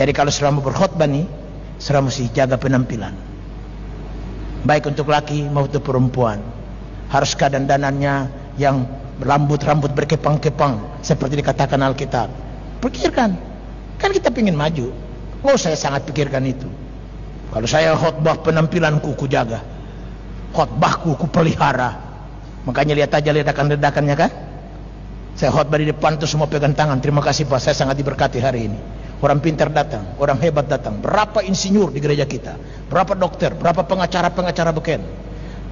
Jadi kalau saudara mau berkhotbah nih, saudara mesti jaga penampilan, baik untuk laki maupun perempuan. Harus dandanannya yang rambut berkepang-kepang seperti dikatakan Alkitab. Pikirkan, kan kita ingin maju. Oh, saya sangat pikirkan itu. Kalau saya khotbah, penampilanku ku jaga, khotbahku ku pelihara. Makanya lihat aja ledakan-ledakannya kan. Saya khotbah di depan tuh semua pegang tangan. Terima kasih Pak, saya sangat diberkati hari ini. Orang pintar datang, orang hebat datang. Berapa insinyur di gereja kita, berapa dokter, berapa pengacara beken.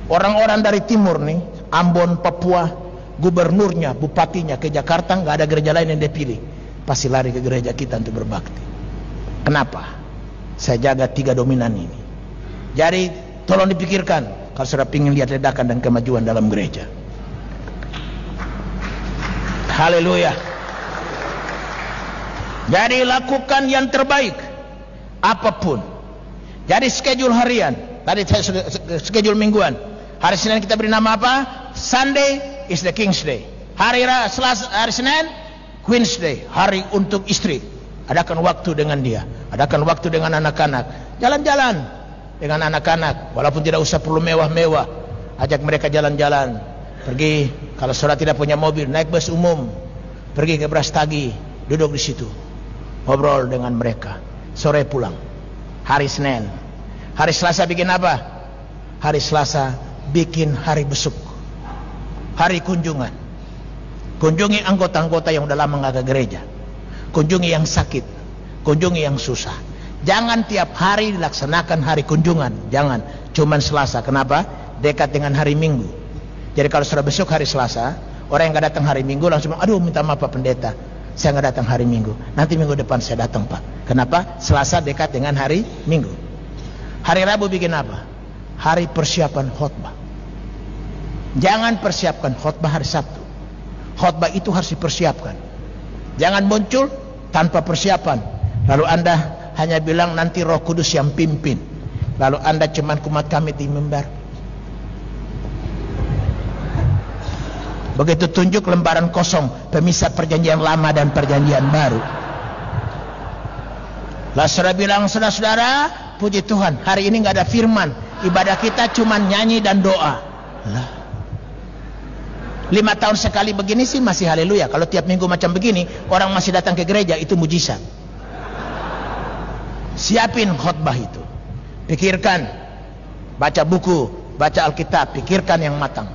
Orang-orang dari timur nih, Ambon, Papua, gubernurnya, bupatinya ke Jakarta, nggak ada gereja lain yang dia pilih, pasti lari ke gereja kita untuk berbakti. Kenapa? Saya jaga 3 dominan ini. Jadi tolong dipikirkan kalau saudara ingin lihat ledakan dan kemajuan dalam gereja. Haleluya. Jadi lakukan yang terbaik apapun. Jadi schedule harian, tadi saya schedule mingguan. Hari Senin kita beri nama apa? Sunday is the King's Day. Hari Senin Queen's Day, hari untuk istri. Adakan waktu dengan dia, adakan waktu dengan anak-anak. Jalan-jalan dengan anak-anak, walaupun tidak usah perlu mewah-mewah. Ajak mereka jalan-jalan. Pergi, kalau saudara tidak punya mobil, naik bus umum, pergi ke Brastagi, duduk di situ, ngobrol dengan mereka. Sore pulang. Hari Senin. Hari Selasa bikin apa? Hari Selasa bikin hari besuk, hari kunjungan. Kunjungi anggota-anggota yang udah lama nggak ke gereja, kunjungi yang sakit, kunjungi yang susah. Jangan tiap hari dilaksanakan hari kunjungan, jangan cuman Selasa. Kenapa? Dekat dengan hari Minggu. Jadi kalau sudah besok hari Selasa, orang yang nggak datang hari Minggu langsung, aduh minta maaf Pak Pendeta, saya nggak datang hari Minggu, nanti minggu depan saya datang Pak. Kenapa? Selasa dekat dengan hari Minggu. Hari Rabu bikin apa? Hari persiapan khotbah. Jangan persiapkan khotbah hari Sabtu. Khotbah itu harus dipersiapkan. Jangan muncul tanpa persiapan, lalu Anda hanya bilang nanti Roh Kudus yang pimpin, lalu Anda cuman kumat kami di mimbar. Begitu tunjuk lembaran kosong, pemisah perjanjian lama dan perjanjian baru. Lah saudara bilang, saudara-saudara, puji Tuhan, hari ini nggak ada firman, ibadah kita cuma nyanyi dan doa. Lah, 5 tahun sekali begini sih masih haleluya. Kalau tiap minggu macam begini, orang masih datang ke gereja, itu mujizat. Siapin khotbah itu, pikirkan, baca buku, baca Alkitab, pikirkan yang matang.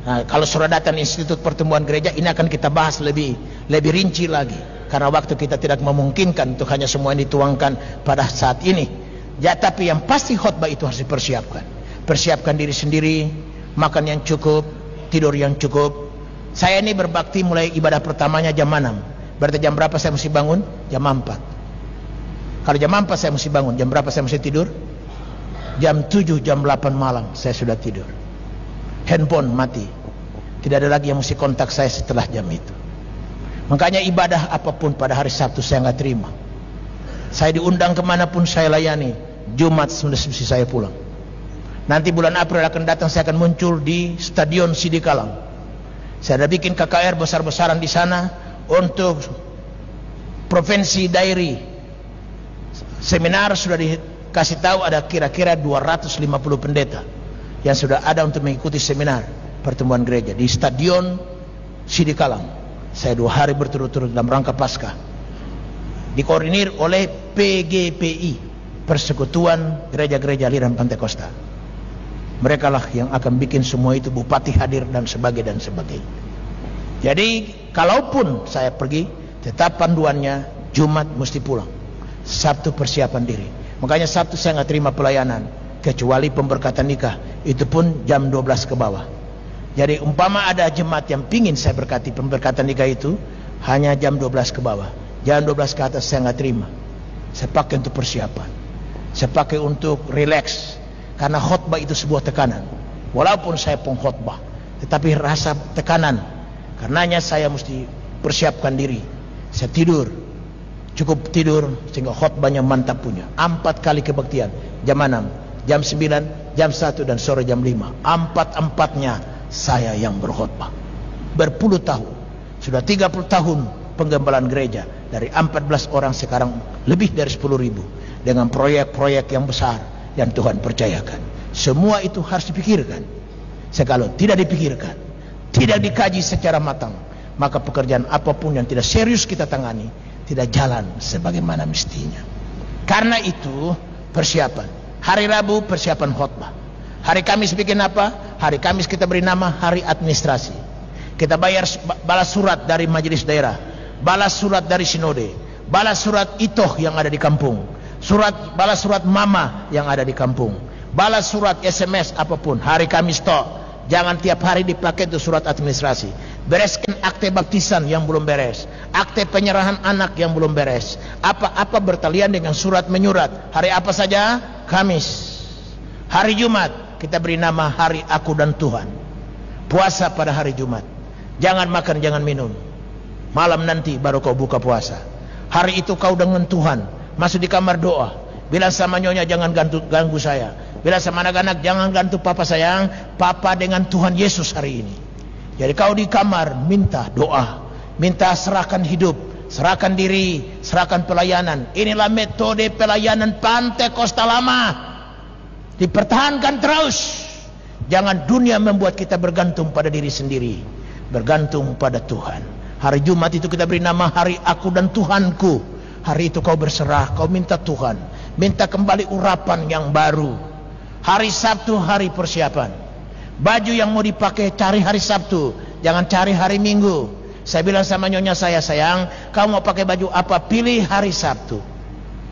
Nah, kalau saudara datang Institut Pertumbuhan Gereja, ini akan kita bahas lebih rinci lagi, karena waktu kita tidak memungkinkan untuk hanya semua yang dituangkan pada saat ini. Ya, tapi yang pasti khotbah itu harus dipersiapkan. Persiapkan diri sendiri, makan yang cukup, tidur yang cukup. Saya ini berbakti mulai ibadah pertamanya jam 6. Berarti jam berapa saya mesti bangun? Jam 4. Kalau jam 4 saya mesti bangun, jam berapa saya mesti tidur? Jam 7, jam 8 malam saya sudah tidur. Handphone mati, tidak ada lagi yang mesti kontak saya setelah jam itu. Makanya ibadah apapun pada hari Sabtu saya nggak terima. Saya diundang kemanapun saya layani. Jumat sudah mesti saya pulang. Nanti bulan April akan datang, saya akan muncul di Stadion Sidikalang. Saya ada bikin KKR besar-besaran di sana untuk provinsi Dairi. Seminar sudah dikasih tahu, ada kira-kira 250 pendeta yang sudah ada untuk mengikuti seminar pertemuan gereja di Stadion Sidikalang. Saya 2 hari berturut-turut dalam rangka Paskah, dikoordinir oleh PGPI, Persekutuan Gereja-Gereja Aliran Pantekosta. Mereka lah yang akan bikin semua itu, bupati hadir dan sebagainya. Jadi kalaupun saya pergi, tetap panduannya Jumat mesti pulang, Sabtu persiapan diri. Makanya Sabtu saya nggak terima pelayanan, kecuali pemberkatan nikah, itu pun jam 12 ke bawah. Jadi umpama ada jemaat yang pingin saya berkati pemberkatan nikah, itu hanya jam 12 ke bawah. Jam 12 ke atas saya nggak terima. Saya pakai untuk persiapan, saya pakai untuk relax, karena khotbah itu sebuah tekanan. Walaupun saya pengkhotbah, tetapi rasa tekanan, karenanya saya mesti persiapkan diri. Saya tidur, cukup tidur sehingga khotbahnya mantap punya. 4 kali kebaktian, jam 6, jam 9, jam 1 dan sore jam 5. 4-4-nya saya yang berkhotbah. Berpuluh tahun, sudah 30 tahun penggembalaan gereja, Dari 14 orang sekarang lebih dari 10.000. Dengan proyek-proyek yang besar yang Tuhan percayakan. Semua itu harus dipikirkan. Kalau tidak dipikirkan, tidak dikaji secara matang, maka pekerjaan apapun yang tidak serius kita tangani tidak jalan sebagaimana mestinya. Karena itu persiapan. Hari Rabu persiapan khotbah. Hari Kamis bikin apa? Hari Kamis kita beri nama hari administrasi. Kita bayar balas surat dari majelis daerah, balas surat dari sinode, balas surat itoh yang ada di kampung, balas surat mama yang ada di kampung, balas surat SMS apapun. Hari Kamis toh. Jangan tiap hari dipakai itu surat administrasi. Bereskan akte baptisan yang belum beres, akte penyerahan anak yang belum beres, apa-apa bertalian dengan surat menyurat. Hari apa saja? Kamis. Hari Jumat kita beri nama hari aku dan Tuhan. Puasa pada hari Jumat. Jangan makan, jangan minum. Malam nanti baru kau buka puasa. Hari itu kau dengan Tuhan. Masuk di kamar doa. Bilang sama nyonya, jangan ganggu saya. Bilang sama anak-anak, jangan ganggu papa sayang. Papa dengan Tuhan Yesus hari ini. Jadi kau di kamar minta doa. Minta serahkan hidup, serahkan diri, serahkan pelayanan. Inilah metode pelayanan Pantekosta lama. Dipertahankan terus. Jangan dunia membuat kita bergantung pada diri sendiri, bergantung pada Tuhan. Hari Jumat itu kita beri nama hari aku dan Tuhanku. Hari itu kau berserah, kau minta Tuhan, minta kembali urapan yang baru. Hari Sabtu hari persiapan. Baju yang mau dipakai cari hari Sabtu, jangan cari hari Minggu. Saya bilang sama nyonya saya, sayang, kau mau pakai baju apa? Pilih hari Sabtu.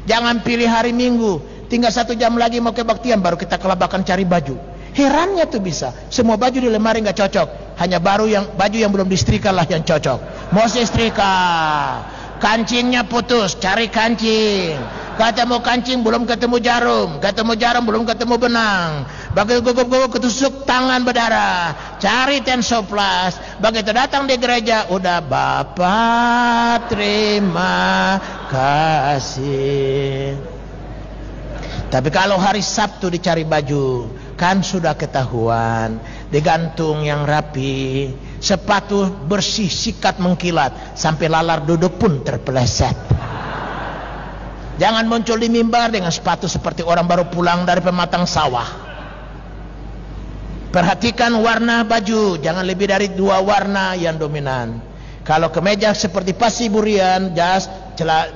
Jangan pilih hari Minggu. Tinggal 1 jam lagi mau kebaktian baru kita kelabakan cari baju. Herannya tuh bisa. Semua baju di lemari nggak cocok. Hanya baju yang belum disetrika lah yang cocok. Mau setrika. Kancingnya putus, cari kancing. Ketemu kancing belum ketemu jarum. Ketemu jarum belum ketemu benang. Begitu gugup-gugup ketusuk tangan berdarah. Cari tensoplas. Begitu datang di gereja udah Bapak terima kasih. Tapi kalau hari Sabtu dicari baju, kan sudah ketahuan, digantung yang rapi, sepatu bersih sikat mengkilat, sampai lalar duduk pun terpeleset. Jangan muncul di mimbar dengan sepatu seperti orang baru pulang dari pematang sawah. Perhatikan warna baju, jangan lebih dari 2 warna yang dominan. Kalau kemeja seperti pasiburian, jas,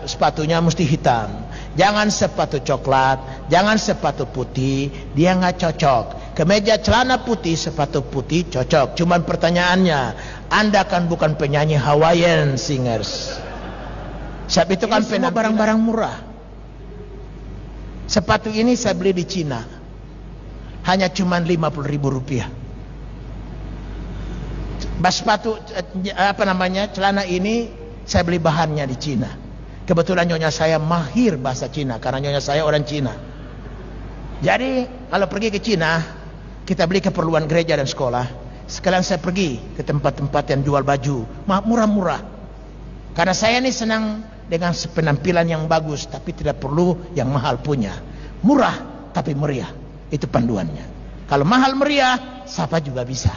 sepatunya mesti hitam. Jangan sepatu coklat, jangan sepatu putih, dia nggak cocok. Kemeja celana putih, sepatu putih cocok. Cuman pertanyaannya, Anda kan bukan penyanyi Hawaiian singers. Sebab itu kan semua barang-barang murah. Sepatu ini saya beli di Cina, hanya cuman 50.000 rupiah. Sepatu celana ini saya beli bahannya di Cina. Kebetulan nyonya saya mahir bahasa Cina, karena nyonya saya orang Cina. Jadi kalau pergi ke Cina, kita beli keperluan gereja dan sekolah. Sekalian saya pergi ke tempat-tempat yang jual baju murah-murah. Karena saya ini senang dengan penampilan yang bagus, tapi tidak perlu yang mahal punya. Murah tapi meriah, itu panduannya. Kalau mahal meriah, siapa juga bisa.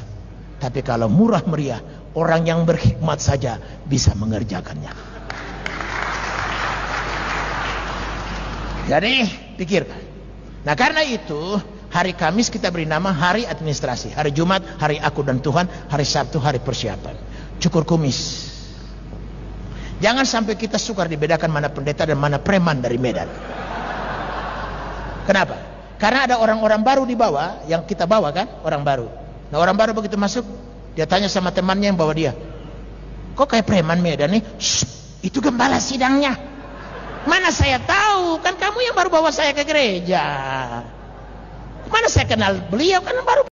Tapi kalau murah meriah, orang yang berhikmat saja bisa mengerjakannya. Jadi pikirkan. Nah karena itu hari Kamis kita beri nama hari administrasi. Hari Jumat hari aku dan Tuhan. Hari Sabtu hari persiapan. Cukur kumis. Jangan sampai kita sukar dibedakan mana pendeta dan mana preman dari Medan. Kenapa? Karena ada orang-orang baru di bawah, yang kita bawa kan, orang baru. Nah orang baru begitu masuk, dia tanya sama temannya yang bawa dia, kok kayak preman Medan nih? Itu gembala sidangnya. Mana saya tahu, kan kamu yang baru bawa saya ke gereja. Mana saya kenal beliau, kan baru